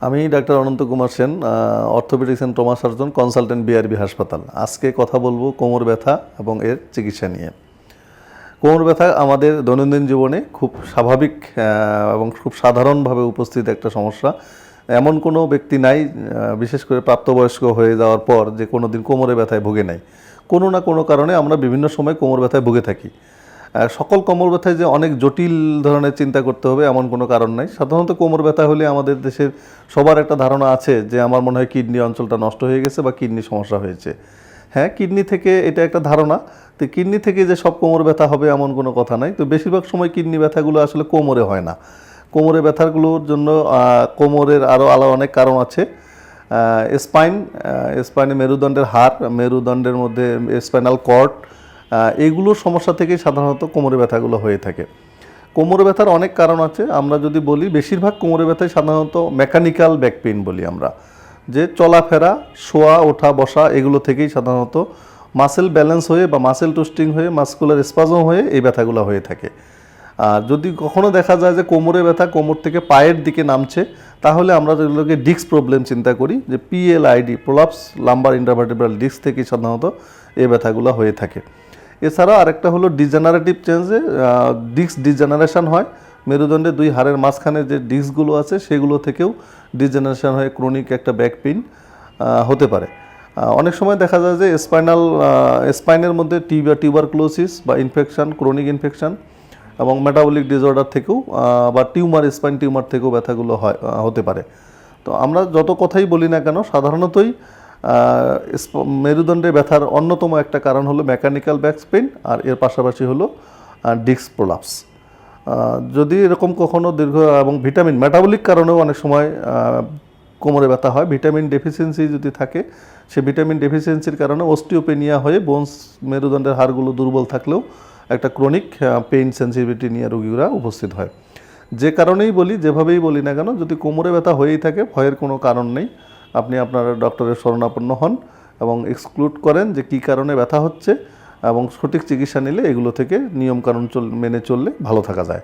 আমি doctor Ananta Kumar Sen, orthopaedics and trauma surgeon, consultant BRB হাসপাতাল। আজকে কথা বলবো কোমর ব্যথা এবং এর চিকিৎসা নিয়ে। কোমর ব্যথা আমাদের দৈনন্দিন জীবনে খুব স্বাভাবিক এবং খুব সাধারণভাবে উপস্থিত একটা সমস্যা। এমন কোনো ব্যক্তি নাই, বিশেষ করে প্রাপ্তবয়স্ক হয়ে যাওয়ার পর, যে কোনো দিন কোমরে ব্যথায় ভুগে নাই। কোনো না কোনো কারণে আমরা বিভিন্ন সময় কোমর ব্যথায় ভুগে থাকি। সকল কোমর ব্যথায় যে অনেক জটিল ধরনের চিন্তা করতে হবে এমন কোনো কারণ নাই। সাধারণত কোমর ব্যথা হলে আমাদের দেশের সবার একটা ধারণা আছে যে আমার মনে হয় কিডনি অঞ্চলটা নষ্ট হয়ে গেছে বা কিডনি সমস্যা হয়েছে। হ্যাঁ, কিডনি থেকে এটা একটা ধারণা। তো কিডনি থেকে যে সব কোমর ব্যথা হবে এমন কোনো কথা নাই। তো বেশিরভাগ সময় কিডনি ব্যথাগুলো আসলে কোমরে হয় না। কোমরে ব্যথাগুলোর জন্য কোমরের আরও আলাদা অনেক কারণ আছে। স্পাইনে মেরুদণ্ডের হাড়, মেরুদণ্ডের মধ্যে স্পাইনাল কর্ড, এইগুলোর সমস্যা থেকেই সাধারণত কোমরে ব্যথাগুলো হয়ে থাকে। কোমরে ব্যথার অনেক কারণ আছে। আমরা যদি বলি, বেশিরভাগ কোমরে ব্যথায় সাধারণত মেকানিক্যাল ব্যাক পেইন বলি আমরা, যে চলাফেরা, শোয়া, ওঠা, বসা, এগুলো থেকেই সাধারণত মাসেল ব্যালেন্স হয়ে বা মাসেল টুস্টিং হয়ে, মাস্কুলার স্পাজম হয়ে এই ব্যথাগুলো হয়ে থাকে। আর যদি কখনো দেখা যায় যে কোমরে ব্যথা কোমর থেকে পায়ের দিকে নামছে, তাহলে আমরা যেগুলোকে ডিস্ক প্রবলেম চিন্তা করি, যে PLID, prolapse lumbar intervertebral disc থেকে সাধারণত এই ব্যথাগুলো হয়ে থাকে। এছাড়া আরেকটা হলো ডিজেনারেটিভ চেঞ্জে ডিস্ক ডিজেনারেশন হয়। মেরুদণ্ডে দুই হাড়ের মাঝখানে যে ডিস্কগুলো আছে সেগুলো থেকেও ডিজেনারেশন হয়ে ক্রনিক একটা ব্যাক পেইন হতে পারে। অনেক সময় দেখা যায় যে স্পাইনের মধ্যে টিউবারকুলোসিস বা ইনফেকশন, ক্রনিক ইনফেকশন এবং মেটাবলিক ডিসঅর্ডার থেকেও বা স্পাইন টিউমার থেকেও ব্যথাগুলো হতে পারে। তো আমরা যত কথাই বলি না কেন, সাধারণতই মেরুদণ্ডে ব্যথার অন্যতম একটা কারণ হলো মেকানিক্যাল ব্যাক পেইন, আর এর পাশাপাশি হলো ডিস্ক প্রোলাপস। যদি এরকম কখনো দীর্ঘ এবং ভিটামিন মেটাবলিক কারণেও অনেক সময় কোমরে ব্যথা হয়। ভিটামিন ডেফিসিয়েন্সি যদি থাকে, সে ভিটামিন ডেফিসিয়েন্সির কারণে অস্টিওপেনিয়া হয়ে বোনস, মেরুদণ্ডের হাড়গুলো দুর্বল থাকলেও একটা ক্রনিক পেইন সেন্সিটিভিটি নিয়ে রোগীরা উপস্থিত হয়। যে কারণেই বলি, যেভাবেই বলি না কেন, যদি কোমরে ব্যথা হয়েই থাকে, ভয়ের কোনো কারণ নেই। আপনি আপনার ডক্টরের শরণাপন্ন হন এবং এক্সক্লুড করেন যে কী কারণে ব্যথা হচ্ছে, এবং সঠিক চিকিৎসা নিলে এগুলো থেকে নিয়মকানুন মেনে চললে ভালো থাকা যায়।